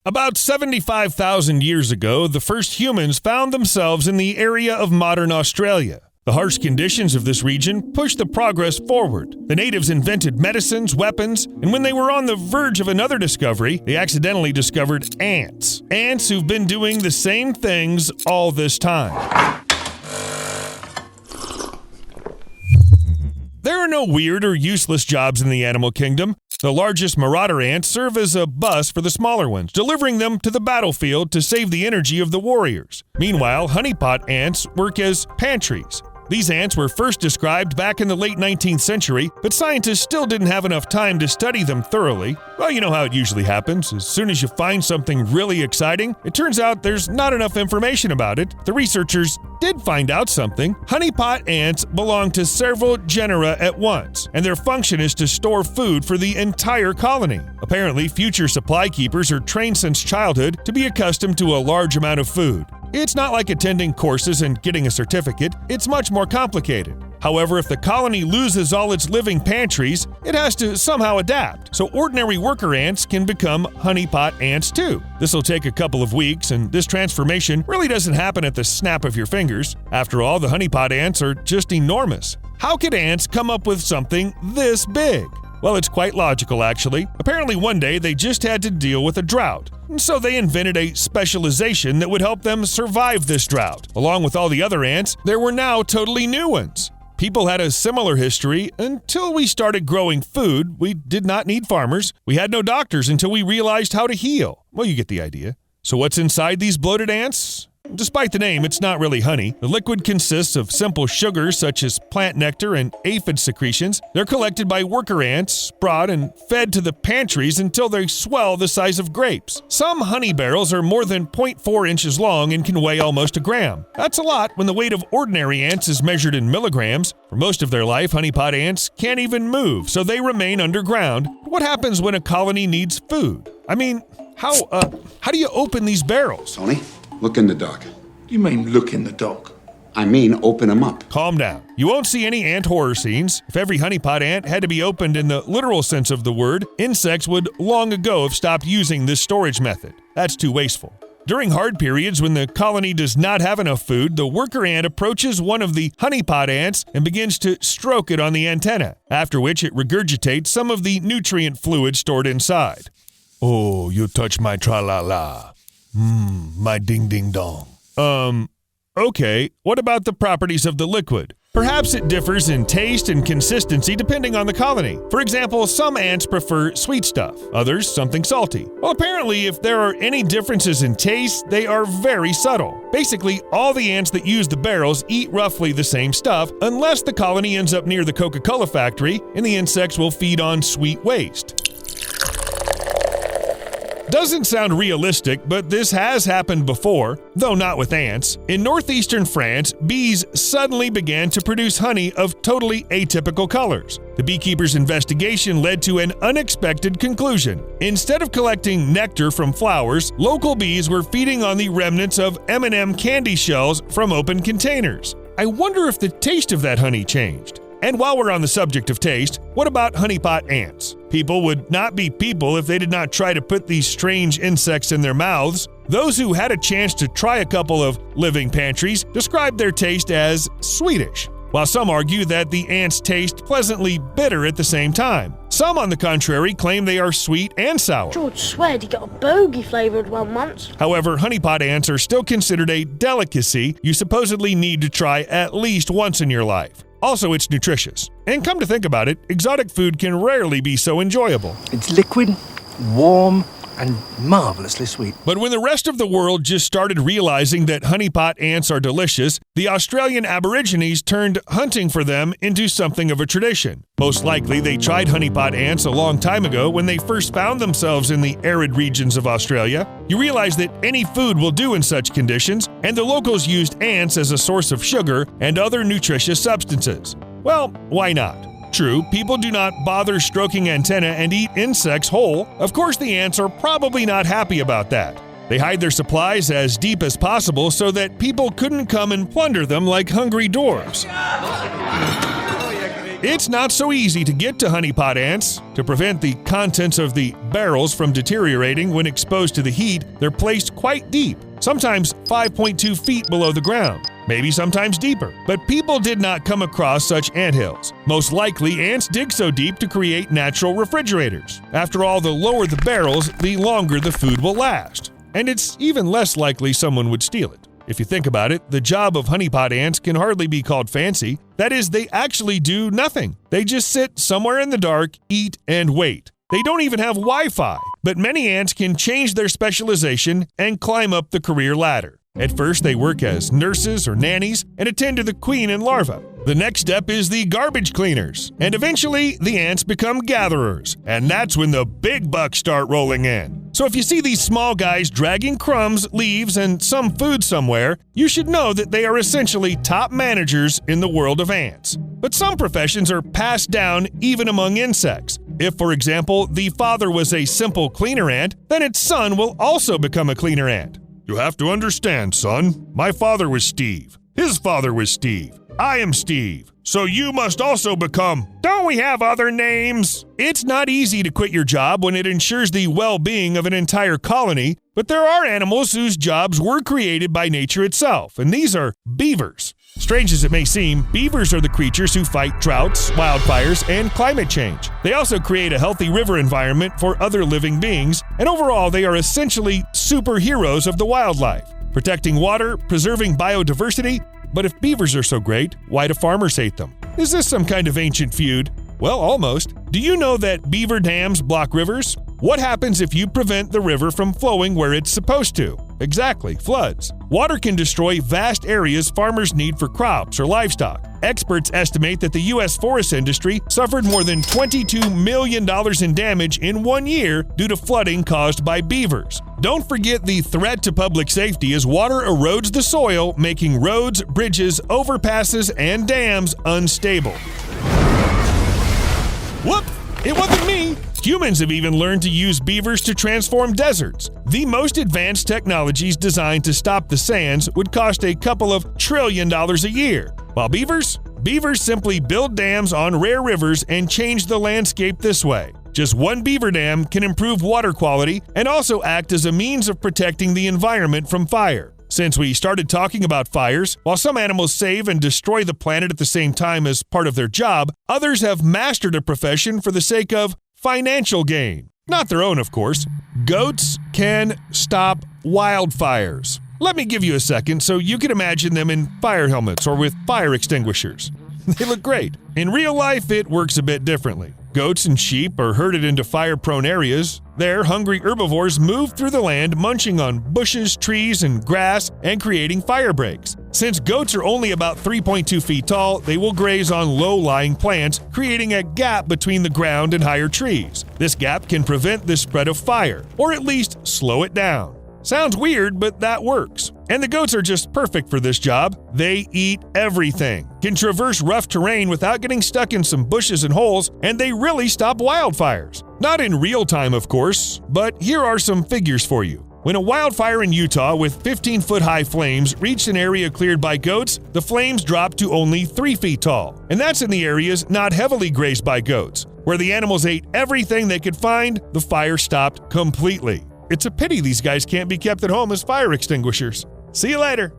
About 75,000 years ago, the first humans found themselves in the area of modern Australia. The harsh conditions of this region pushed the progress forward. The natives invented medicines, weapons, and when they were on the verge of another discovery, they accidentally discovered ants. Ants who've been doing the same things all this time. There are no weird or useless jobs in the animal kingdom. The largest marauder ants serve as a bus for the smaller ones, delivering them to the battlefield to save the energy of the warriors. Meanwhile, honeypot ants work as pantries. These ants were first described back in the late 19th century, but scientists still didn't have enough time to study them thoroughly. Well, you know how it usually happens. As soon as you find something really exciting, it turns out there's not enough information about it. The researchers did find out something. Honeypot ants belong to several genera at once, and their function is to store food for the entire colony. Apparently, future supply keepers are trained since childhood to be accustomed to a large amount of food. It's not like attending courses and getting a certificate. It's much more complicated. However, if the colony loses all its living pantries, it has to somehow adapt, so ordinary worker ants can become honeypot ants too. This will take a couple of weeks, and this transformation really doesn't happen at the snap of your fingers. After all, the honeypot ants are just enormous. How could ants come up with something this big? Well, it's quite logical, actually. Apparently one day they just had to deal with a drought, and so they invented a specialization that would help them survive this drought. Along with all the other ants, there were now totally new ones. People had a similar history until we started growing food. We did not need farmers. We had no doctors until we realized how to heal. Well, you get the idea. So what's inside these bloated ants? Despite the name, it's not really honey. The liquid consists of simple sugars such as plant nectar and aphid secretions. They're collected by worker ants, brought and fed to the pantries until they swell the size of grapes. Some honey barrels are more than 0.4 inches long and can weigh almost a gram. That's a lot when the weight of ordinary ants is measured in milligrams. For most of their life, honeypot ants can't even move, so they remain underground. What happens when a colony needs food? I mean, how do you open these barrels? Tony? Look in the dock. You mean look in the dock? I mean open them up. Calm down. You won't see any ant horror scenes. If every honeypot ant had to be opened in the literal sense of the word, insects would long ago have stopped using this storage method. That's too wasteful. During hard periods when the colony does not have enough food, the worker ant approaches one of the honeypot ants and begins to stroke it on the antenna, after which it regurgitates some of the nutrient fluid stored inside. Oh, you touch my tra-la-la. My ding-ding-dong. Okay, what about the properties of the liquid? Perhaps it differs in taste and consistency depending on the colony. For example, some ants prefer sweet stuff, others something salty. Well, apparently, if there are any differences in taste, they are very subtle. Basically, all the ants that use the barrels eat roughly the same stuff, unless the colony ends up near the Coca-Cola factory and the insects will feed on sweet waste. Doesn't sound realistic, but this has happened before, though not with ants. In northeastern France, bees suddenly began to produce honey of totally atypical colors. The beekeeper's investigation led to an unexpected conclusion. Instead of collecting nectar from flowers, local bees were feeding on the remnants of M&M candy shells from open containers. I wonder if the taste of that honey changed. And while we're on the subject of taste, what about honeypot ants? People would not be people if they did not try to put these strange insects in their mouths. Those who had a chance to try a couple of living pantries described their taste as sweetish, while some argue that the ants taste pleasantly bitter at the same time. Some, on the contrary, claim they are sweet and sour. George sweared he got a bogey-flavoured one once. However, honeypot ants are still considered a delicacy you supposedly need to try at least once in your life. Also, it's nutritious. And come to think about it, exotic food can rarely be so enjoyable. It's liquid, warm, and marvelously sweet. But when the rest of the world just started realizing that honeypot ants are delicious, the Australian Aborigines turned hunting for them into something of a tradition. Most likely, they tried honeypot ants a long time ago when they first found themselves in the arid regions of Australia. You realize that any food will do in such conditions, and the locals used ants as a source of sugar and other nutritious substances. Well, why not? True, people do not bother stroking antennae and eat insects whole. Of course, the ants are probably not happy about that. They hide their supplies as deep as possible so that people couldn't come and plunder them like hungry dwarves. It's not so easy to get to honeypot ants. To prevent the contents of the barrels from deteriorating when exposed to the heat, they're placed quite deep, sometimes 5.2 feet below the ground, maybe sometimes deeper. But people did not come across such anthills. Most likely, ants dig so deep to create natural refrigerators. After all, the lower the barrels, the longer the food will last. And it's even less likely someone would steal it. If you think about it, the job of honeypot ants can hardly be called fancy. That is, they actually do nothing. They just sit somewhere in the dark, eat, and wait. They don't even have Wi-Fi. But many ants can change their specialization and climb up the career ladder. At first, they work as nurses or nannies and attend to the queen and larvae. The next step is the garbage cleaners. And eventually, the ants become gatherers. And that's when the big bucks start rolling in. So if you see these small guys dragging crumbs, leaves, and some food somewhere, you should know that they are essentially top managers in the world of ants. But some professions are passed down even among insects. If, for example, the father was a simple cleaner ant, then its son will also become a cleaner ant. You have to understand, son. My father was Steve. His father was Steve. I am Steve. So you must also become... Don't we have other names? It's not easy to quit your job when it ensures the well-being of an entire colony, but there are animals whose jobs were created by nature itself, and these are beavers. Strange as it may seem, beavers are the creatures who fight droughts, wildfires, and climate change. They also create a healthy river environment for other living beings, and overall they are essentially superheroes of the wildlife, protecting water, preserving biodiversity. But if beavers are so great, why do farmers hate them? Is this some kind of ancient feud? Well, almost. Do you know that beaver dams block rivers? What happens if you prevent the river from flowing where it's supposed to? Exactly, floods. Water can destroy vast areas farmers need for crops or livestock. Experts estimate that the U.S. forest industry suffered more than $22 million in damage in 1 year due to flooding caused by beavers. Don't forget the threat to public safety as water erodes the soil, making roads, bridges, overpasses, and dams unstable. Whoop! It wasn't me! Humans have even learned to use beavers to transform deserts. The most advanced technologies designed to stop the sands would cost a couple of $1 trillion a year. While beavers simply build dams on rare rivers and change the landscape this way. Just one beaver dam can improve water quality and also act as a means of protecting the environment from fire. Since we started talking about fires, while some animals save and destroy the planet at the same time as part of their job, others have mastered a profession for the sake of financial gain. Not their own, of course. Goats can stop wildfires. Let me give you a second so you can imagine them in fire helmets or with fire extinguishers. They look great. In real life, it works a bit differently. Goats and sheep are herded into fire-prone areas. There, hungry herbivores move through the land, munching on bushes, trees, and grass, and creating fire breaks. Since goats are only about 3.2 feet tall, they will graze on low-lying plants, creating a gap between the ground and higher trees. This gap can prevent the spread of fire, or at least slow it down. Sounds weird, but that works. And the goats are just perfect for this job. They eat everything, can traverse rough terrain without getting stuck in some bushes and holes, and they really stop wildfires. Not in real time, of course, but here are some figures for you. When a wildfire in Utah with 15-foot-high flames reached an area cleared by goats, the flames dropped to only 3 feet tall. And that's in the areas not heavily grazed by goats. Where the animals ate everything they could find, the fire stopped completely. It's a pity these guys can't be kept at home as fire extinguishers. See you later.